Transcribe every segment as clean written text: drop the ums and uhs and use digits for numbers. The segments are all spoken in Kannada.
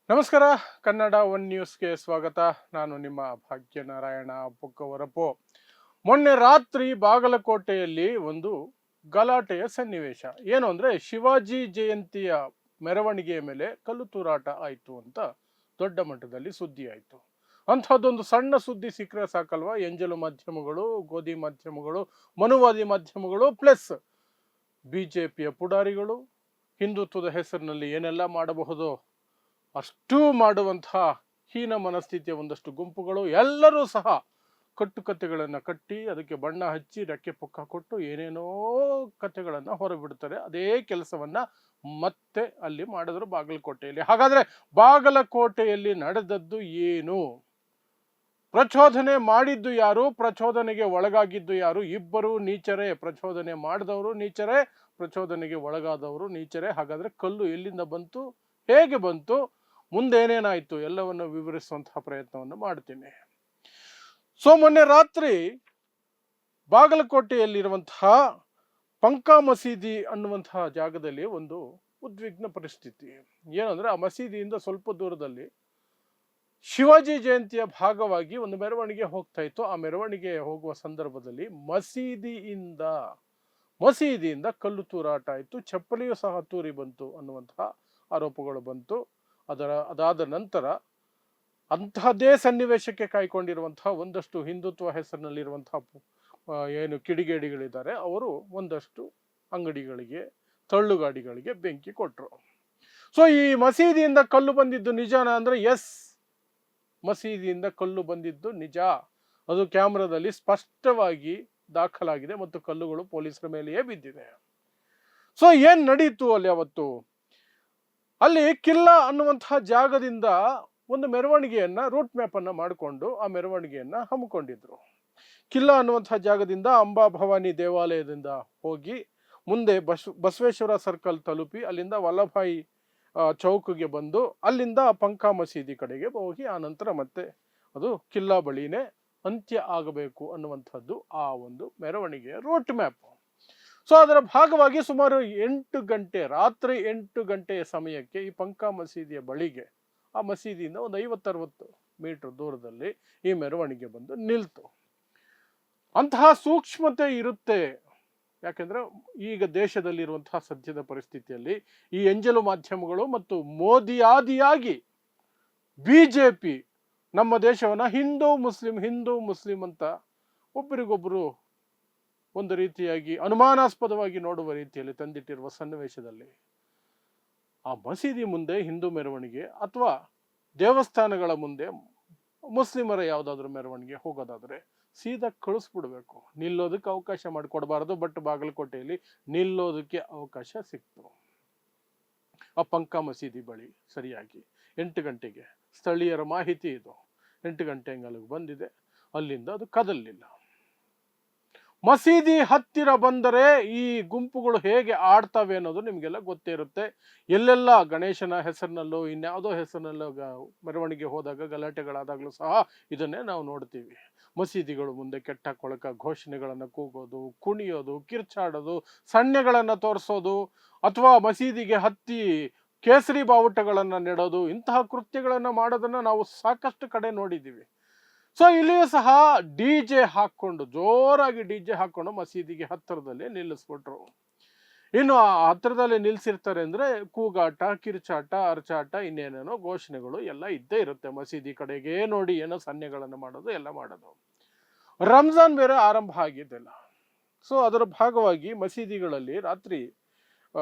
ನಮಸ್ಕಾರ. ಕನ್ನಡ ಒನ್ ನ್ಯೂಸ್ಗೆ ಸ್ವಾಗತ. ನಾನು ನಿಮ್ಮ ಭಾಗ್ಯನಾರಾಯಣ ಬುಕ್ಕವರಪು. ಮೊನ್ನೆ ರಾತ್ರಿ ಬಾಗಲಕೋಟೆಯಲ್ಲಿ ಒಂದು ಗಲಾಟೆಯ ಸನ್ನಿವೇಶ ಏನು ಅಂದರೆ, ಶಿವಾಜಿ ಜಯಂತಿಯ ಮೆರವಣಿಗೆಯ ಮೇಲೆ ಕಲ್ಲು ತೂರಾಟ ಆಯಿತು ಅಂತ ದೊಡ್ಡ ಮಟ್ಟದಲ್ಲಿ ಸುದ್ದಿ ಆಯಿತು. ಅಂಥದ್ದೊಂದು ಸಣ್ಣ ಸುದ್ದಿ ಸಿಕ್ಕರೆ ಸಾಕಲ್ವಾ, ಎಂಜಲು ಮಾಧ್ಯಮಗಳು, ಗೋಧಿ ಮಾಧ್ಯಮಗಳು, ಮನುವಾದಿ ಮಾಧ್ಯಮಗಳು ಪ್ಲಸ್ BJPಯ ಪುಡಾರಿಗಳು ಹಿಂದುತ್ವದ ಹೆಸರಿನಲ್ಲಿ ಏನೆಲ್ಲ ಮಾಡಬಹುದೋ ಅಷ್ಟು ಮಾಡುವಂತಹ ಹೀನ ಮನಸ್ಥಿತಿಯ ಒಂದಷ್ಟು ಗುಂಪುಗಳು ಎಲ್ಲರೂ ಸಹ ಕಟ್ಟುಕತೆಗಳನ್ನು ಕಟ್ಟಿ ಅದಕ್ಕೆ ಬಣ್ಣ ಹಚ್ಚಿ ರೆಕ್ಕೆ ಪುಕ್ಕ ಕೊಟ್ಟು ಏನೇನೋ ಕಥೆಗಳನ್ನು ಹೊರಬಿಡ್ತಾರೆ. ಅದೇ ಕೆಲಸವನ್ನ ಮತ್ತೆ ಅಲ್ಲಿ ಮಾಡಿದ್ರು ಬಾಗಲಕೋಟೆಯಲ್ಲಿ. ಹಾಗಾದ್ರೆ ಬಾಗಲಕೋಟೆಯಲ್ಲಿ ನಡೆದದ್ದು ಏನು? ಪ್ರಚೋದನೆ ಮಾಡಿದ್ದು ಯಾರು? ಪ್ರಚೋದನೆಗೆ ಒಳಗಾಗಿದ್ದು ಯಾರು? ಇಬ್ಬರು ನೀಚರೇ. ಪ್ರಚೋದನೆ ಮಾಡಿದವರು ನೀಚರೇ, ಪ್ರಚೋದನೆಗೆ ಒಳಗಾದವರು ನೀಚರೇ. ಹಾಗಾದ್ರೆ ಕಲ್ಲು ಎಲ್ಲಿಂದ ಬಂತು, ಹೇಗೆ ಬಂತು, ಮುಂದೇನೇನಾಯ್ತು ಎಲ್ಲವನ್ನು ವಿವರಿಸುವಂತಹ ಪ್ರಯತ್ನವನ್ನು ಮಾಡ್ತೀನಿ. ಮೊನ್ನೆ ರಾತ್ರಿ ಬಾಗಲಕೋಟೆಯಲ್ಲಿರುವಂತಹ ಪಂಕಾ ಮಸೀದಿ ಅನ್ನುವಂತಹ ಜಾಗದಲ್ಲಿ ಒಂದು ಉದ್ವಿಗ್ನ ಪರಿಸ್ಥಿತಿ. ಏನಂದ್ರೆ, ಆ ಮಸೀದಿಯಿಂದ ಸ್ವಲ್ಪ ದೂರದಲ್ಲಿ ಶಿವಾಜಿ ಜಯಂತಿಯ ಭಾಗವಾಗಿ ಒಂದು ಮೆರವಣಿಗೆ ಹೋಗ್ತಾ ಇತ್ತು. ಆ ಮೆರವಣಿಗೆ ಹೋಗುವ ಸಂದರ್ಭದಲ್ಲಿ ಮಸೀದಿಯಿಂದ ಕಲ್ಲು ತೂರಾಟ ಆಯಿತು. ಚಪ್ಪಲಿಯೂ ಸಹ ತೂರಿ ಬಂತು ಅನ್ನುವಂತಹ ಆರೋಪಗಳು ಬಂತು. ಅದಾದ ನಂತರ ಅಂತಹದ್ದೇ ಸನ್ನಿವೇಶಕ್ಕೆ ಕಾಯ್ಕೊಂಡಿರುವಂತಹ ಒಂದಷ್ಟು ಹಿಂದುತ್ವ ಹೆಸರಿನಲ್ಲಿರುವಂತಹ ಏನು ಕಿಡಿಗೇಡಿಗಳಿದ್ದಾರೆ, ಅವರು ಒಂದಷ್ಟು ಅಂಗಡಿಗಳಿಗೆ, ತಳ್ಳುಗಾಡಿಗಳಿಗೆ ಬೆಂಕಿ ಕೊಟ್ಟರು. ಈ ಮಸೀದಿಯಿಂದ ಕಲ್ಲು ಬಂದಿದ್ದು ನಿಜಾನ ಅಂದ್ರೆ, ಎಸ್, ಮಸೀದಿಯಿಂದ ಕಲ್ಲು ಬಂದಿದ್ದು ನಿಜ. ಅದು ಕ್ಯಾಮ್ರಾದಲ್ಲಿ ಸ್ಪಷ್ಟವಾಗಿ ದಾಖಲಾಗಿದೆ ಮತ್ತು ಕಲ್ಲುಗಳು ಪೊಲೀಸರ ಮೇಲೆಯೇ ಬಿದ್ದಿದೆ. ಏನ್ ನಡೀತು ಅಲ್ಲಿ ಅವತ್ತು? ಅಲ್ಲಿ ಕಿಲ್ಲಾ ಅನ್ನುವಂತಹ ಜಾಗದಿಂದ ಒಂದು ಮೆರವಣಿಗೆಯನ್ನ, ರೂಟ್ ಮ್ಯಾಪ್ ಅನ್ನ ಮಾಡಿಕೊಂಡು ಆ ಮೆರವಣಿಗೆಯನ್ನ ಹಮ್ಮಿಕೊಂಡಿದ್ರು. ಕಿಲ್ಲಾ ಅನ್ನುವಂತಹ ಜಾಗದಿಂದ ಅಂಬಾ ಭವಾನಿ ದೇವಾಲಯದಿಂದ ಹೋಗಿ ಮುಂದೆ ಬಸವೇಶ್ವರ ಸರ್ಕಲ್ ತಲುಪಿ ಅಲ್ಲಿಂದ ವಲ್ಲಭಾಯಿ ಚೌಕ್ಗೆ ಬಂದು ಅಲ್ಲಿಂದ ಪಂಕಾ ಮಸೀದಿ ಕಡೆಗೆ ಹೋಗಿ ಆ ನಂತರ ಮತ್ತೆ ಅದು ಕಿಲ್ಲಾ ಬಳಿನೇ ಅಂತ್ಯ ಆಗಬೇಕು ಅನ್ನುವಂಥದ್ದು ಆ ಒಂದು ಮೆರವಣಿಗೆಯ ರೂಟ್ ಮ್ಯಾಪ್. ಅದರ ಭಾಗವಾಗಿ ಸುಮಾರು 8 ಗಂಟೆ, ರಾತ್ರಿ 8 ಗಂಟೆಯ ಸಮಯಕ್ಕೆ ಈ ಪಂಕಾ ಮಸೀದಿಯ ಬಳಿಗೆ, ಆ ಮಸೀದಿಯಿಂದ ಒಂದು 50-60 ಮೀಟರ್ ದೂರದಲ್ಲಿ ಈ ಮೆರವಣಿಗೆ ಬಂದು ನಿಲ್ತು. ಅಂತಹ ಸೂಕ್ಷ್ಮತೆ ಇರುತ್ತೆ. ಯಾಕೆಂದ್ರೆ ಈಗ ದೇಶದಲ್ಲಿರುವಂತಹ ಸದ್ಯದ ಪರಿಸ್ಥಿತಿಯಲ್ಲಿ ಈ ಎಂಜಲು ಮಾಧ್ಯಮಗಳು ಮತ್ತು ಮೋದಿಯಾದಿಯಾಗಿ BJP ನಮ್ಮ ದೇಶವನ್ನ ಹಿಂದೂ ಮುಸ್ಲಿಂ ಅಂತ ಒಬ್ಬರಿಗೊಬ್ಬರು ಒಂದು ರೀತಿಯಾಗಿ ಅನುಮಾನಾಸ್ಪದವಾಗಿ ನೋಡುವ ರೀತಿಯಲ್ಲಿ ತಂದಿಟ್ಟಿರುವ ಸನ್ನಿವೇಶದಲ್ಲಿ ಆ ಮಸೀದಿ ಮುಂದೆ ಹಿಂದೂ ಮೆರವಣಿಗೆ ಅಥವಾ ದೇವಸ್ಥಾನಗಳ ಮುಂದೆ ಮುಸ್ಲಿಮರ ಯಾವುದಾದ್ರೂ ಮೆರವಣಿಗೆ ಹೋಗೋದಾದ್ರೆ ಸೀದಾ ಕಳಿಸ್ಬಿಡ್ಬೇಕು. ನಿಲ್ಲೋದಕ್ಕೆ ಅವಕಾಶ ಮಾಡಿಕೊಡ್ಬಾರ್ದು. ಬಟ್ ಬಾಗಲಕೋಟೆಯಲ್ಲಿ ನಿಲ್ಲೋದಕ್ಕೆ ಅವಕಾಶ ಸಿಕ್ತು. ಆ ಪಂಕಾ ಮಸೀದಿ ಬಳಿ ಸರಿಯಾಗಿ 8 ಗಂಟೆಗೆ, ಸ್ಥಳೀಯರ ಮಾಹಿತಿ ಇದು, 8 ಗಂಟೆ ಅಲ್ಲಿಗೆ ಬಂದಿದೆ. ಅಲ್ಲಿಂದ ಅದು ಕದಲಿಲ್ಲ. ಮಸೀದಿ ಹತ್ತಿರ ಬಂದರೆ ಈ ಗುಂಪುಗಳು ಹೇಗೆ ಆಡ್ತವೆ ಅನ್ನೋದು ನಿಮಗೆಲ್ಲ ಗೊತ್ತೇ ಇರುತ್ತೆ. ಎಲ್ಲೆಲ್ಲ ಗಣೇಶನ ಹೆಸರಿನಲ್ಲೋ ಇನ್ಯಾವುದೋ ಹೆಸರಿನಲ್ಲೋ ಮೆರವಣಿಗೆ ಹೋದಾಗ ಗಲಾಟೆಗಳಾದಾಗಲೂ ಸಹ ಇದನ್ನೇ ನಾವು ನೋಡ್ತೀವಿ. ಮಸೀದಿಗಳು ಮುಂದೆ ಕೆಟ್ಟ ಕೊಳಕ ಘೋಷಣೆಗಳನ್ನು ಕೂಗೋದು, ಕುಣಿಯೋದು, ಕಿರ್ಚಾಡೋದು, ಸನ್ನೆಗಳನ್ನು ತೋರಿಸೋದು, ಅಥವಾ ಮಸೀದಿಗೆ ಹತ್ತಿ ಕೇಸರಿ ಬಾವುಟಗಳನ್ನು ನೆಡೋದು, ಇಂತಹ ಕೃತ್ಯಗಳನ್ನು ಮಾಡೋದನ್ನ ನಾವು ಸಾಕಷ್ಟು ಕಡೆ ನೋಡಿದ್ದೀವಿ. ಇಲ್ಲಿಯೂ ಸಹ ಜೋರಾಗಿ ಡಿಜೆ ಹಾಕೊಂಡು ಮಸೀದಿಗೆ ಹತ್ತಿರದಲ್ಲಿ ನಿಲ್ಲಿಸ್ಬಿಟ್ರು. ಇನ್ನು ಆ ಹತ್ತಿರದಲ್ಲಿ ನಿಲ್ಸಿರ್ತಾರೆ ಅಂದ್ರೆ ಕೂಗಾಟ, ಕಿರ್ಚಾಟ, ಅರ್ಚಾಟ, ಇನ್ನೇನೇನೋ ಘೋಷಣೆಗಳು ಎಲ್ಲ ಇದ್ದೇ ಇರುತ್ತೆ. ಮಸೀದಿ ಕಡೆಗೆ ನೋಡಿ ಏನೋ ಸನ್ನೆಗಳನ್ನು ಮಾಡೋದು, ಎಲ್ಲ ಮಾಡೋದು. ರಂಜಾನ್ ಬೇರೆ ಆರಂಭ ಆಗಿದ್ದಿಲ್ಲ. ಅದರ ಭಾಗವಾಗಿ ಮಸೀದಿಗಳಲ್ಲಿ ರಾತ್ರಿ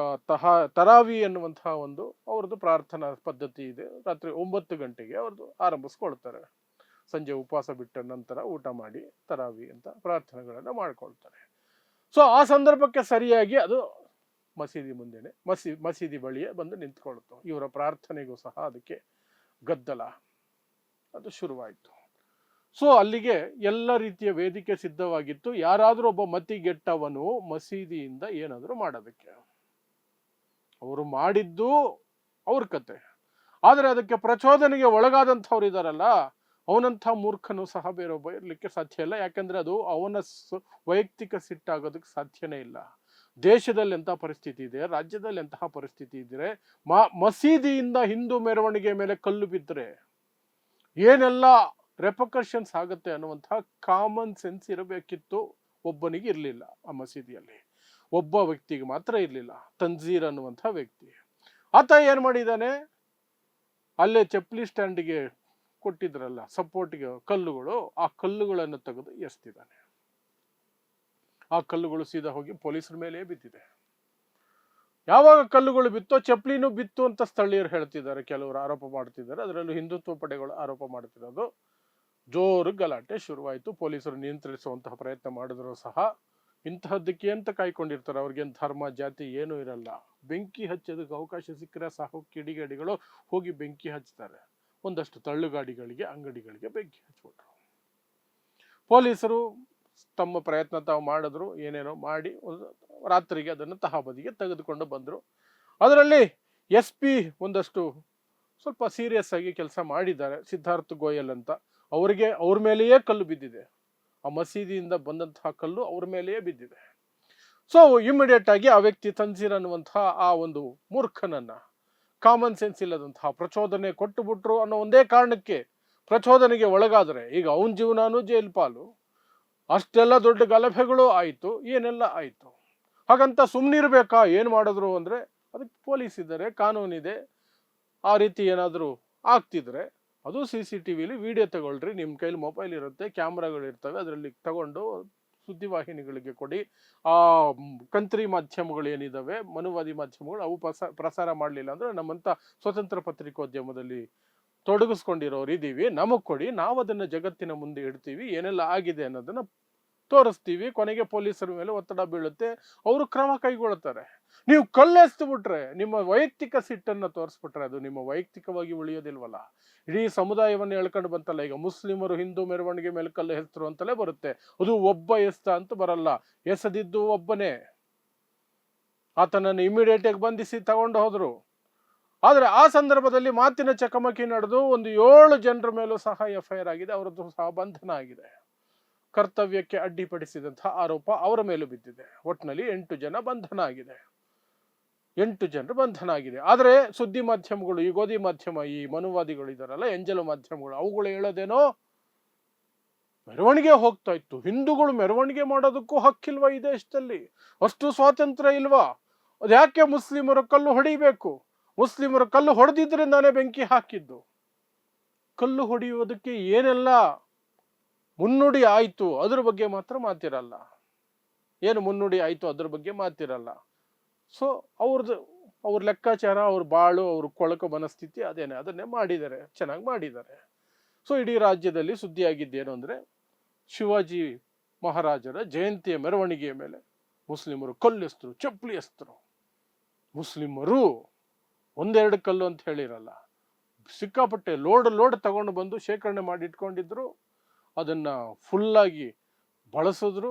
ತರಾವಿ ಎನ್ನುವಂತಹ ಒಂದು ಅವ್ರದ್ದು ಪ್ರಾರ್ಥನಾ ಪದ್ಧತಿ ಇದೆ. ರಾತ್ರಿ 9 ಗಂಟೆಗೆ ಅವ್ರದ್ದು ಆರಂಭಿಸ್ಕೊಳ್ತಾರೆ. ಸಂಜೆ ಉಪವಾಸ ಬಿಟ್ಟ ನಂತರ ಊಟ ಮಾಡಿ ತರಾವಿ ಅಂತ ಪ್ರಾರ್ಥನೆಗಳನ್ನು ಮಾಡ್ಕೊಳ್ತಾರೆ. ಆ ಸಂದರ್ಭಕ್ಕೆ ಸರಿಯಾಗಿ ಅದು ಮಸೀದಿ ಮುಂದೆನೆ, ಮಸೀದಿ ಬಳಿಯೇ ಬಂದು ನಿಂತ್ಕೊಳ್ತು. ಇವರ ಪ್ರಾರ್ಥನೆಗೂ ಸಹ ಅದಕ್ಕೆ ಗದ್ದಲ ಅದು ಶುರುವಾಯಿತು. ಅಲ್ಲಿಗೆ ಎಲ್ಲ ರೀತಿಯ ವೇದಿಕೆ ಸಿದ್ಧವಾಗಿತ್ತು. ಯಾರಾದ್ರೂ ಒಬ್ಬ ಮತಿಗೆಟ್ಟವನು ಮಸೀದಿಯಿಂದ ಏನಾದರೂ ಮಾಡೋದಕ್ಕೆ, ಅವರು ಮಾಡಿದ್ದು ಅವ್ರ ಕತೆ. ಆದರೆ ಅದಕ್ಕೆ ಪ್ರಚೋದನೆಗೆ ಒಳಗಾದಂಥವ್ರು ಇದಾರಲ್ಲ, ಅವನಂಥ ಮೂರ್ಖನು ಸಹ ಬೇರೊಬ್ಬ ಇರಲಿಕ್ಕೆ ಸಾಧ್ಯ ಇಲ್ಲ. ಯಾಕಂದ್ರೆ ಅದು ಅವನ ವೈಯಕ್ತಿಕ ಸಿಟ್ಟಾಗೋದಕ್ಕೆ ಸಾಧ್ಯನೇ ಇಲ್ಲ. ದೇಶದಲ್ಲಿ ಎಂಥ ಪರಿಸ್ಥಿತಿ ಇದೆ, ರಾಜ್ಯದಲ್ಲಿ ಎಂತಹ ಪರಿಸ್ಥಿತಿ ಇದ್ರೆ, ಮಸೀದಿಯಿಂದ ಹಿಂದೂ ಮೆರವಣಿಗೆ ಮೇಲೆ ಕಲ್ಲು ಬಿದ್ದರೆ ಏನೆಲ್ಲ ರೆಪಕರ್ಷನ್ಸ್ ಆಗುತ್ತೆ ಅನ್ನುವಂತಹ ಕಾಮನ್ ಸೆನ್ಸ್ ಇರಬೇಕಿತ್ತು. ಒಬ್ಬನಿಗೆ ಇರಲಿಲ್ಲ. ಆ ಮಸೀದಿಯಲ್ಲಿ ಒಬ್ಬ ವ್ಯಕ್ತಿಗೆ ಮಾತ್ರ ಇರಲಿಲ್ಲ, ತನ್ಜೀರ್ ಅನ್ನುವಂಥ ವ್ಯಕ್ತಿ. ಆತ ಏನು ಮಾಡಿದ್ದಾನೆ, ಅಲ್ಲೇ ಚಪ್ಪಲಿ ಸ್ಟ್ಯಾಂಡಿಗೆ ಕೊಟ್ಟಿದ್ರಲ್ಲ ಸಪೋರ್ಟ್ಗೆ ಕಲ್ಲುಗಳು, ಆ ಕಲ್ಲುಗಳನ್ನು ತೆಗೆದು ಎಸ್ತಿದ್ದಾನೆ. ಆ ಕಲ್ಲುಗಳು ಸೀದಾ ಹೋಗಿ ಪೊಲೀಸರ ಮೇಲೆ ಬಿದ್ದಿದೆ. ಯಾವಾಗ ಕಲ್ಲುಗಳು ಬಿತ್ತೋ ಚಪ್ಪಲಿನೂ ಬಿತ್ತು ಅಂತ ಸ್ಥಳೀಯರು ಹೇಳ್ತಿದ್ದಾರೆ, ಕೆಲವರು ಆರೋಪ ಮಾಡ್ತಿದ್ದಾರೆ. ಅದರಲ್ಲೂ ಹಿಂದುತ್ವ ಪಡೆಗಳು ಆರೋಪ ಮಾಡ್ತಿರೋದು. ಜೋರು ಗಲಾಟೆ ಶುರುವಾಯಿತು. ಪೊಲೀಸರು ನಿಯಂತ್ರಿಸುವಂತಹ ಪ್ರಯತ್ನ ಮಾಡಿದ್ರು ಸಹ ಇಂತಹದ್ದಕ್ಕೆ ಅಂತ ಕಾಯ್ಕೊಂಡಿರ್ತಾರೆ. ಅವ್ರಿಗೇನು ಧರ್ಮ ಜಾತಿ ಏನೂ ಇರಲ್ಲ. ಬೆಂಕಿ ಹಚ್ಚೋದಕ್ಕೆ ಅವಕಾಶ ಸಿಕ್ಕರೆ ಸಾಕು ಕಿಡಿಗೇಡಿಗಳು ಹೋಗಿ ಬೆಂಕಿ ಹಚ್ತಾರೆ. ಒಂದಷ್ಟು ತಳ್ಳುಗಾಡಿಗಳಿಗೆ, ಅಂಗಡಿಗಳಿಗೆ ಬೆಂಕಿ ಹಚ್ಬಿಟ್ರು. ಪೊಲೀಸರು ತಮ್ಮ ಪ್ರಯತ್ನ ತಾವು ಮಾಡಿದ್ರು, ಏನೇನೋ ಮಾಡಿ ರಾತ್ರಿಗೆ ಅದನ್ನು ತಹಬದಿಗೆ ತೆಗೆದುಕೊಂಡು ಬಂದರು. ಅದರಲ್ಲಿ SP ಒಂದಷ್ಟು ಸ್ವಲ್ಪ ಸೀರಿಯಸ್ ಆಗಿ ಕೆಲಸ ಮಾಡಿದ್ದಾರೆ, ಸಿದ್ಧಾರ್ಥ್ ಗೋಯಲ್ ಅಂತ. ಅವ್ರ ಮೇಲೆಯೇ ಕಲ್ಲು ಬಿದ್ದಿದೆ. ಆ ಮಸೀದಿಯಿಂದ ಬಂದಂತಹ ಕಲ್ಲು ಅವ್ರ ಮೇಲೆಯೇ ಬಿದ್ದಿದೆ. ಸೊ ಇಮಿಡಿಯೇಟ್ ಆಗಿ ಆ ವ್ಯಕ್ತಿ ತನ್ಜೀರ್ ಅನ್ನುವಂತಹ ಆ ಒಂದು ಮೂರ್ಖನನ್ನ, ಕಾಮನ್ ಸೆನ್ಸ್ ಇಲ್ಲದಂತಹ ಪ್ರಚೋದನೆ ಕೊಟ್ಟು ಬಿಟ್ರು ಅನ್ನೋ ಒಂದೇ ಕಾರಣಕ್ಕೆ ಪ್ರಚೋದನೆಗೆ ಒಳಗಾದರೆ ಈಗ ಅವನ ಜೀವನಾನು ಜೈಲ್ ಪಾಲು. ಅಷ್ಟೆಲ್ಲ ದೊಡ್ಡ ಗಲಭೆಗಳು ಆಯಿತು, ಏನೆಲ್ಲ ಆಯಿತು. ಹಾಗಂತ ಸುಮ್ಮನಿರ್ಬೇಕಾ? ಏನು ಮಾಡಿದ್ರು ಅಂದರೆ ಅದಕ್ಕೆ ಪೊಲೀಸ್ ಇದ್ದಾರೆ, ಕಾನೂನಿದೆ. ಆ ರೀತಿ ಏನಾದರೂ ಆಗ್ತಿದ್ರೆ ಅದು CCTVಲಿ ವಿಡಿಯೋ ತಗೊಳ್ರಿ. ನಿಮ್ಮ ಕೈಲಿ ಮೊಬೈಲ್ ಇರುತ್ತೆ, ಕ್ಯಾಮ್ರಾಗಳು ಇರ್ತವೆ, ಅದರಲ್ಲಿ ತಗೊಂಡು ಸುದ್ದಿವಾಹಿನಿಗಳಿಗೆ ಕೊಡಿ. ಆ ಕಂತ್ರಿ ಮಾಧ್ಯಮಗಳು ಏನಿದ್ದಾವೆ, ಮನುವಾದಿ ಮಾಧ್ಯಮಗಳು, ಅವು ಪ್ರಸಾರ ಮಾಡಲಿಲ್ಲ ಅಂದರೆ ನಮ್ಮಂಥ ಸ್ವತಂತ್ರ ಪತ್ರಿಕೋದ್ಯಮದಲ್ಲಿ ತೊಡಗಿಸ್ಕೊಂಡಿರೋರು ಇದ್ದೀವಿ, ನಮಗೆ ಕೊಡಿ, ನಾವು ಅದನ್ನು ಜಗತ್ತಿನ ಮುಂದೆ ಇಡ್ತೀವಿ, ಏನೆಲ್ಲ ಆಗಿದೆ ಅನ್ನೋದನ್ನು ತೋರಿಸ್ತೀವಿ. ಕೊನೆಗೆ ಪೊಲೀಸರ ಮೇಲೆ ಒತ್ತಡ ಬೀಳುತ್ತೆ, ಅವರು ಕ್ರಮ ಕೈಗೊಳ್ಳುತ್ತಾರೆ. ನೀವು ಕಲ್ಲೆಸ್ತು ಬಿಟ್ರೆ, ನಿಮ್ಮ ವೈಯಕ್ತಿಕ ಸಿಟ್ಟನ್ನು ತೋರಿಸ್ಬಿಟ್ರೆ ಅದು ನಿಮ್ಮ ವೈಯಕ್ತಿಕವಾಗಿ ಉಳಿಯೋದಿಲ್ವಲ್ಲ. ಇಡೀ ಸಮುದಾಯವನ್ನು ಎಳ್ಕೊಂಡು ಬಂತಲ್ಲ. ಈಗ ಮುಸ್ಲಿಮರು ಹಿಂದೂ ಮೆರವಣಿಗೆ ಮೇಲೆ ಕಲ್ಲು ಎಸ್ತರು ಅಂತಲೇ ಬರುತ್ತೆ. ಅದು ಒಬ್ಬ ಎಸ್ತ ಅಂತ ಬರಲ್ಲ, ಎಸದಿದ್ದು ಒಬ್ಬನೇ. ಆತನನ್ನು ಇಮಿಡಿಯೇಟ್ ಆಗಿ ಬಂಧಿಸಿ ತಗೊಂಡು ಹೋದ್ರು. ಆದರೆ ಆ ಸಂದರ್ಭದಲ್ಲಿ ಮಾತಿನ ಚಕಮಕಿ ನಡೆದು ಒಂದು 7 ಜನರ ಮೇಲೂ ಸಹ FIR ಆಗಿದೆ, ಅವರದ್ದು ಸಹ ಬಂಧನ ಆಗಿದೆ. ಕರ್ತವ್ಯಕ್ಕೆ ಅಡ್ಡಿಪಡಿಸಿದಂತಹ ಆರೋಪ ಅವರ ಮೇಲೂ ಬಿದ್ದಿದೆ. ಒಟ್ಟಿನಲ್ಲಿ 8 ಜನ ಬಂಧನ ಆಗಿದೆ. 8 ಜನರು ಬಂಧನ ಆಗಿದೆ. ಆದರೆ ಸುದ್ದಿ ಮಾಧ್ಯಮಗಳು, ಈ ಗೋಧಿ ಮಾಧ್ಯಮ, ಈ ಮನುವಾದಿಗಳು ಇದಾರಲ್ಲ, ಎಂಜಲು ಮಾಧ್ಯಮಗಳು, ಅವುಗಳು ಹೇಳೋದೇನೋ ಮೆರವಣಿಗೆ ಹೋಗ್ತಾ ಇತ್ತು, ಹಿಂದೂಗಳು ಮೆರವಣಿಗೆ ಮಾಡೋದಕ್ಕೂ ಹಕ್ಕಿಲ್ವಾ ಈ ದೇಶದಲ್ಲಿ, ಅಷ್ಟು ಸ್ವಾತಂತ್ರ್ಯ ಇಲ್ವಾ, ಅದ್ಯಾಕೆ ಮುಸ್ಲಿಮರು ಕಲ್ಲು ಹೊಡಿಬೇಕು, ಮುಸ್ಲಿಮರು ಕಲ್ಲು ಹೊಡೆದಿದ್ರಿಂದಾನೇ ಬೆಂಕಿ ಹಾಕಿದ್ದು, ಕಲ್ಲು ಹೊಡೆಯುವುದಕ್ಕೆ ಏನೆಲ್ಲ ಮುನ್ನುಡಿ ಆಯ್ತು ಅದ್ರ ಬಗ್ಗೆ ಮಾತ್ರ ಮಾತಿರಲ್ಲ. ಏನು ಮುನ್ನುಡಿ ಆಯ್ತು ಅದ್ರ ಬಗ್ಗೆ ಮಾತಿರಲ್ಲ. ಸೊ ಅವ್ರ ಲೆಕ್ಕಾಚಾರ, ಅವ್ರ ಬಾಳು, ಅವ್ರ ಕೊಳಕು ಮನಸ್ಥಿತಿ ಅದನ್ನೇ ಮಾಡಿದ್ದಾರೆ, ಚೆನ್ನಾಗಿ ಮಾಡಿದ್ದಾರೆ. ಸೊ ಇಡೀ ರಾಜ್ಯದಲ್ಲಿ ಸುದ್ದಿಯಾಗಿದ್ದೇನು ಅಂದರೆ, ಶಿವಾಜಿ ಮಹಾರಾಜರ ಜಯಂತಿಯ ಮೆರವಣಿಗೆಯ ಮೇಲೆ ಮುಸ್ಲಿಮರು ಕಲ್ಲೆಸ್ತರು, ಚಪ್ಪಲಿ ಎಸ್ತರು. ಮುಸ್ಲಿಮರು 1-2 ಕಲ್ಲು ಅಂತ ಹೇಳಿರಲ್ಲ, ಸಿಕ್ಕಾಪಟ್ಟೆ ಲೋಡ್ ತಗೊಂಡು ಬಂದು ಶೇಖರಣೆ ಮಾಡಿ ಇಟ್ಕೊಂಡಿದ್ರು. ಅದನ್ನು ಫುಲ್ಲಾಗಿ ಬಳಸಿದ್ರು,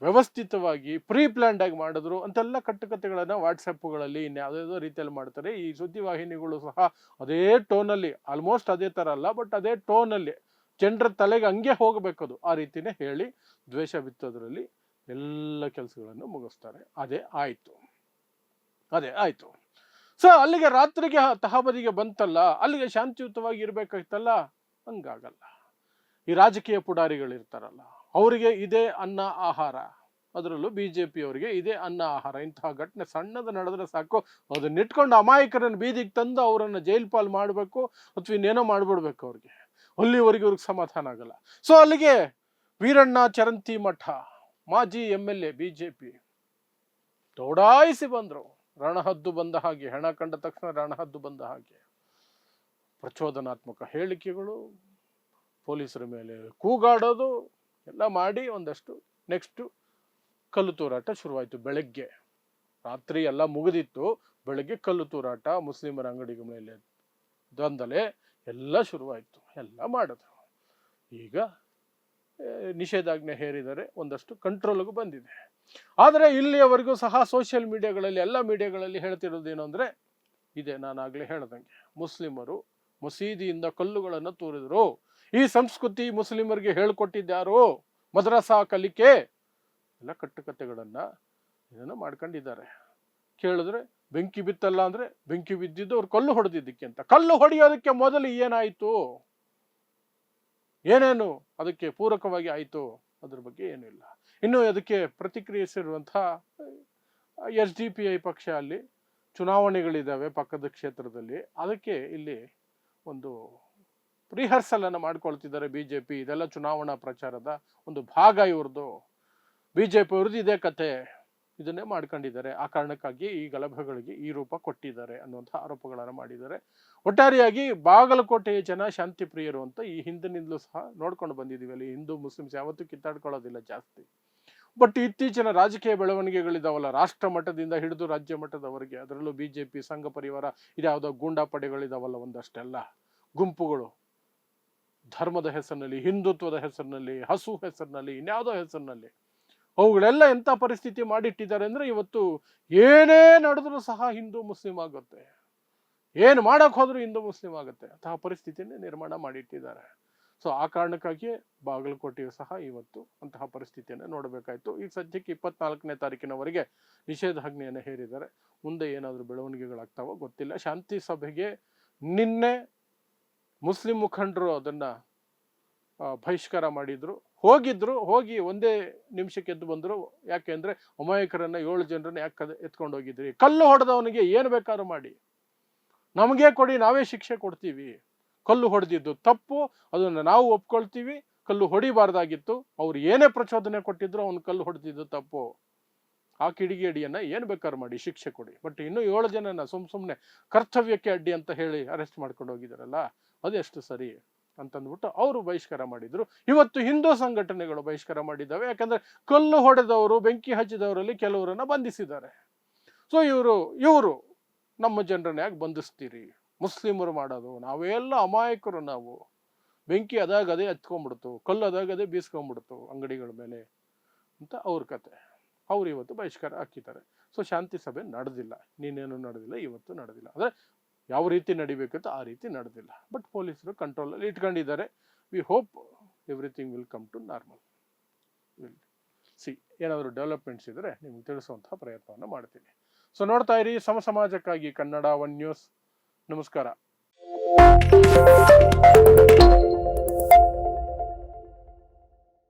ವ್ಯವಸ್ಥಿತವಾಗಿ ಪ್ಲಾನ್ಡ್ ಆಗಿ ಮಾಡಿದ್ರು ಅಂತೆಲ್ಲ ಕಟ್ಟುಕತೆಗಳನ್ನು ವಾಟ್ಸಪ್ಗಳಲ್ಲಿ ಇನ್ಯಾವುದೋ ರೀತಿಯಲ್ಲಿ ಮಾಡ್ತಾರೆ. ಈ ಸುದ್ದಿವಾಹಿನಿಗಳು ಸಹ ಅದೇ ಟೋನಲ್ಲಿ, ಆಲ್ಮೋಸ್ಟ್ ಅದೇ ಥರ ಅಲ್ಲ, ಬಟ್ ಅದೇ ಟೋನಲ್ಲಿ ಜನರ ತಲೆಗೆ ಹಂಗೆ ಹೋಗಬೇಕದು, ಆ ರೀತಿನೇ ಹೇಳಿ ದ್ವೇಷ ಬಿತ್ತೋದ್ರಲ್ಲಿ ಎಲ್ಲ ಕೆಲಸಗಳನ್ನು ಮುಗಿಸ್ತಾರೆ. ಅದೇ ಆಯಿತು. ಸೊ ಅಲ್ಲಿಗೆ ರಾತ್ರಿಗೆ ತಹಬದಿಗೆ ಬಂತಲ್ಲ, ಅಲ್ಲಿಗೆ ಶಾಂತಿಯುತವಾಗಿ ಇರಬೇಕಾಯ್ತಲ್ಲ, ಹಂಗಾಗಲ್ಲ. ಈ ರಾಜಕೀಯ ಪುಡಾರಿಗಳಿರ್ತಾರಲ್ಲ, ಅವರಿಗೆ ಇದೇ ಅನ್ನ ಆಹಾರ, ಅದರಲ್ಲೂ BJP ಅವರಿಗೆ ಇದೇ ಅನ್ನ ಆಹಾರ. ಇಂತಹ ಘಟನೆ ಸಣ್ಣದು ನಡೆದ್ರೆ ಸಾಕು, ಅದನ್ನಿಟ್ಕೊಂಡು ಅಮಾಯಕರನ್ನು ಬೀದಿಗೆ ತಂದು ಅವರನ್ನು ಜೈಲ್ ಪಾಲ್ ಮಾಡಬೇಕು ಅಥವಾ ಇನ್ನೇನೋ ಮಾಡಿಬಿಡ್ಬೇಕು ಅವ್ರಿಗೆ. ಅಲ್ಲಿವರೆಗೆ ಅವ್ರಿಗೆ ಸಮಾಧಾನ ಆಗಲ್ಲ. ಸೊ ಅಲ್ಲಿಗೆ ವೀರಣ್ಣ ಚರಂತಿ ಮಠ ಮಾಜಿ MLA BJP ದೌಡಾಯಿಸಿ ಬಂದರು. ರಣಹದ್ದು ಬಂದ ಹಾಗೆ, ಹೆಣ ಕಂಡ ತಕ್ಷಣ ರಣಹದ್ದು ಬಂದ ಹಾಗೆ ಪ್ರಚೋದನಾತ್ಮಕ ಹೇಳಿಕೆಗಳು, ಪೊಲೀಸರ ಮೇಲೆ ಕೂಗಾಡೋದು ಎಲ್ಲ ಮಾಡಿ ಒಂದಷ್ಟು ನೆಕ್ಸ್ಟು ಕಲ್ಲು ತೂರಾಟ ಶುರುವಾಯಿತು. ಬೆಳಗ್ಗೆ, ರಾತ್ರಿ ಎಲ್ಲ ಮುಗಿದಿತ್ತು, ಬೆಳಗ್ಗೆ ಕಲ್ಲು ತೂರಾಟ, ಮುಸ್ಲಿಮರ ಅಂಗಡಿಗಳ ಮೇಲೆ ದಂಧಲೆ ಎಲ್ಲ ಶುರುವಾಯಿತು, ಎಲ್ಲ ಮಾಡಿದ್ರು. ಈಗ ನಿಷೇಧಾಜ್ಞೆ ಹೇರಿದರೆ ಒಂದಷ್ಟು ಕಂಟ್ರೋಲ್ಗೂ ಬಂದಿದೆ. ಆದರೆ ಇಲ್ಲಿಯವರೆಗೂ ಸಹ ಸೋಷಿಯಲ್ ಮೀಡಿಯಾಗಳಲ್ಲಿ, ಎಲ್ಲ ಮೀಡಿಯಾಗಳಲ್ಲಿ ಹೇಳ್ತಿರೋದೇನು ಅಂದರೆ, ಇದೆ ನಾನಾಗಲೇ ಹೇಳ್ದಂಗೆ, ಮುಸ್ಲಿಮರು ಮಸೀದಿಯಿಂದ ಕಲ್ಲುಗಳನ್ನು ತೂರಿದ್ರು, ಈ ಸಂಸ್ಕೃತಿ ಮುಸ್ಲಿಮರಿಗೆ ಹೇಳ್ಕೊಟ್ಟಿದ್ಯಾರು, ಮದ್ರಸಾ ಕಲಿಕೆ, ಎಲ್ಲ ಕಟ್ಟುಕತೆಗಳನ್ನು ಇದನ್ನು ಮಾಡ್ಕೊಂಡಿದ್ದಾರೆ. ಕೇಳಿದ್ರೆ ಬೆಂಕಿ ಬಿತ್ತಲ್ಲ ಅಂದರೆ ಬೆಂಕಿ ಬಿದ್ದಿದ್ದು ಅವ್ರು ಕಲ್ಲು ಹೊಡೆದಿದ್ದಕ್ಕೆ ಅಂತ. ಕಲ್ಲು ಹೊಡೆಯೋದಕ್ಕೆ ಮೊದಲು ಏನಾಯಿತು, ಏನೇನು ಅದಕ್ಕೆ ಪೂರಕವಾಗಿ ಆಯಿತು, ಅದ್ರ ಬಗ್ಗೆ ಏನೂ ಇಲ್ಲ. ಇನ್ನು ಅದಕ್ಕೆ ಪ್ರತಿಕ್ರಿಯಿಸಿರುವಂತಹ SDPI ಪಕ್ಷ, ಅಲ್ಲಿ ಚುನಾವಣೆಗಳಿದ್ದಾವೆ ಪಕ್ಕದ ಕ್ಷೇತ್ರದಲ್ಲಿ, ಅದಕ್ಕೆ ಇಲ್ಲಿ ಒಂದು ರಿಹರ್ಸಲ್ ಅನ್ನು ಮಾಡ್ಕೊಳ್ತಿದ್ದಾರೆ BJP. ಇದೆಲ್ಲ ಚುನಾವಣಾ ಪ್ರಚಾರದ ಒಂದು ಭಾಗ ಇವ್ರದ್ದು. BJP ಅವ್ರದ್ದು ಇದೇ ಕತೆ, ಇದನ್ನೇ ಮಾಡ್ಕೊಂಡಿದ್ದಾರೆ. ಆ ಕಾರಣಕ್ಕಾಗಿ ಈ ಗಲಭೆಗಳಿಗೆ ಈ ರೂಪ ಕೊಟ್ಟಿದ್ದಾರೆ ಅನ್ನುವಂಥ ಆರೋಪಗಳನ್ನು ಮಾಡಿದ್ದಾರೆ. ಒಟ್ಟಾರೆಯಾಗಿ ಬಾಗಲಕೋಟೆಯ ಜನ ಶಾಂತಿ ಪ್ರಿಯರು ಅಂತ ಈ ಹಿಂದಿನಿಂದಲೂ ಸಹ ನೋಡ್ಕೊಂಡು ಬಂದಿದ್ದೀವಿ. ಅಲ್ಲಿ ಹಿಂದೂ ಮುಸ್ಲಿಮ್ಸ್ ಯಾವತ್ತೂ ಕಿತ್ತಾಡ್ಕೊಳ್ಳೋದಿಲ್ಲ ಜಾಸ್ತಿ. ಬಟ್ ಇತ್ತೀಚಿನ ರಾಜಕೀಯ ಬೆಳವಣಿಗೆಗಳಿದಾವಲ್ಲ, ರಾಷ್ಟ್ರ ಮಟ್ಟದಿಂದ ಹಿಡಿದು ರಾಜ್ಯ ಮಟ್ಟದವರೆಗೆ, ಅದರಲ್ಲೂ BJP ಸಂಘ ಪರಿವಾರ ಇದ್ಯಾವುದೋ ಗೂಂಡಾ ಪಡೆಗಳಿದಾವಲ್ಲ, ಒಂದಷ್ಟೆಲ್ಲ ಗುಂಪುಗಳು, ಧರ್ಮದ ಹೆಸರಿನಲ್ಲಿ, ಹಿಂದುತ್ವದ ಹೆಸರಿನಲ್ಲಿ, ಹಸು ಹೆಸರಿನಲ್ಲಿ, ಇನ್ಯಾವುದೋ ಹೆಸರಿನಲ್ಲಿ, ಅವುಗಳೆಲ್ಲ ಎಂಥ ಪರಿಸ್ಥಿತಿ ಮಾಡಿಟ್ಟಿದ್ದಾರೆ ಅಂದರೆ ಇವತ್ತು ಏನೇ ನಡೆದ್ರೂ ಸಹ ಹಿಂದೂ ಮುಸ್ಲಿಂ ಆಗುತ್ತೆ, ಏನು ಮಾಡಕ್ ಹೋದ್ರೂ ಹಿಂದೂ ಮುಸ್ಲಿಂ ಆಗುತ್ತೆ, ಅಂತಹ ಪರಿಸ್ಥಿತಿಯನ್ನೇ ನಿರ್ಮಾಣ ಮಾಡಿಟ್ಟಿದ್ದಾರೆ. ಸೊ ಆ ಕಾರಣಕ್ಕಾಗಿಯೇ ಬಾಗಲಕೋಟೆಯು ಸಹ ಇವತ್ತು ಅಂತಹ ಪರಿಸ್ಥಿತಿಯನ್ನು ನೋಡಬೇಕಾಯ್ತು. ಈಗ ಸದ್ಯಕ್ಕೆ 24ನೇ ತಾರೀಕಿನವರೆಗೆ ನಿಷೇಧಾಜ್ಞೆಯನ್ನು ಹೇರಿದ್ದಾರೆ. ಮುಂದೆ ಏನಾದರೂ ಬೆಳವಣಿಗೆಗಳಾಗ್ತಾವೋ ಗೊತ್ತಿಲ್ಲ. ಶಾಂತಿ ಸಭೆಗೆ ನಿನ್ನೆ ಮುಸ್ಲಿಂ ಮುಖಂಡರು ಅದನ್ನ ಬಹಿಷ್ಕಾರ ಮಾಡಿದ್ರು, ಹೋಗಿ ಒಂದೇ ನಿಮಿಷಕ್ಕೆ ಎದ್ದು ಬಂದ್ರು. ಯಾಕೆ ಅಂದ್ರೆ ಅಮಾಯಕರನ್ನ 7 ಜನರನ್ನ ಯಾಕೆ ಎತ್ಕೊಂಡು ಹೋಗಿದ್ರಿ? ಕಲ್ಲು ಹೊಡೆದವನಿಗೆ ಏನು ಬೇಕಾದ್ರೂ ಮಾಡಿ, ನಮಗೆ ಕೊಡಿ, ನಾವೇ ಶಿಕ್ಷೆ ಕೊಡ್ತೀವಿ. ಕಲ್ಲು ಹೊಡೆದಿದ್ದು ತಪ್ಪು, ಅದನ್ನು ನಾವು ಒಪ್ಕೊಳ್ತೀವಿ. ಕಲ್ಲು ಹೊಡಿಬಾರ್ದಾಗಿತ್ತು. ಅವ್ರು ಏನೇ ಪ್ರಚೋದನೆ ಕೊಟ್ಟಿದ್ರು ಅವ್ನು ಕಲ್ಲು ಹೊಡೆದಿದ್ದು ತಪ್ಪು. ಆ ಕಿಡಿಗೇಡಿಯನ್ನ ಏನು ಬೇಕಾದ್ರೂ ಮಾಡಿ, ಶಿಕ್ಷೆ ಕೊಡಿ. ಬಟ್ ಇನ್ನು 7 ಜನನ ಸುಮ್ಮನೆ ಕರ್ತವ್ಯಕ್ಕೆ ಅಡ್ಡಿ ಅಂತ ಹೇಳಿ ಅರೆಸ್ಟ್ ಮಾಡ್ಕೊಂಡು ಹೋಗಿದಾರಲ್ಲ, ಅದೆಷ್ಟು ಸರಿ ಅಂತಂದ್ಬಿಟ್ಟು ಅವರು ಬಹಿಷ್ಕಾರ ಮಾಡಿದ್ರು. ಇವತ್ತು ಹಿಂದೂ ಸಂಘಟನೆಗಳು ಬಹಿಷ್ಕಾರ ಮಾಡಿದ್ದಾವೆ. ಯಾಕಂದ್ರೆ ಕಲ್ಲು ಹೊಡೆದವರು, ಬೆಂಕಿ ಹಚ್ಚಿದವರಲ್ಲಿ ಕೆಲವರನ್ನ ಬಂಧಿಸಿದ್ದಾರೆ. ಸೊ ಇವರು ನಮ್ಮ ಜನರನ್ನ ಯಾಕೆ ಬಂಧಿಸ್ತೀರಿ? ಮುಸ್ಲಿಮರು ಮಾಡೋದು, ನಾವೆಲ್ಲ ಅಮಾಯಕರು, ನಾವು ಬೆಂಕಿ ಅದಾಗದೇ ಹಚ್ಕೊಂಡ್ಬಿಡ್ತು, ಕಲ್ಲು ಅದಾಗದೇ ಬೀಸ್ಕೊಂಡ್ಬಿಡ್ತು ಅಂಗಡಿಗಳ ಮೇಲೆ ಅಂತ ಅವ್ರ ಕತೆ. ಅವ್ರು ಇವತ್ತು ಬಹಿಷ್ಕಾರ ಹಾಕಿದ್ದಾರೆ. ಸೊ ಶಾಂತಿ ಸಭೆ ನಡೆದಿಲ್ಲ, ನೀನೇನು ನಡೆದಿಲ್ಲ, ಇವತ್ತು ನಡೆದಿಲ್ಲ. ಅಂದ್ರೆ ಯಾವ ರೀತಿ ನಡಿಬೇಕಂತ ಆ ರೀತಿ ನಡೆದಿಲ್ಲ. ಬಟ್ ಪೊಲೀಸರು ಕಂಟ್ರೋಲಲ್ಲಿ ಇಟ್ಕೊಂಡಿದ್ದಾರೆ. We hope everything will come to normal. ಏನಾದರೂ ಡೆವಲಪ್ಮೆಂಟ್ಸ್ ಇದ್ರೆ ನಿಮ್ಗೆ ತಿಳಿಸುವಂತಹ ಪ್ರಯತ್ನವನ್ನು ಮಾಡ್ತೀನಿ. ಸೊ ನೋಡ್ತಾ ಇರಿ ಸಮಾಜಕ್ಕಾಗಿ ಕನ್ನಡ 1 ನ್ಯೂಸ್. ನಮಸ್ಕಾರ.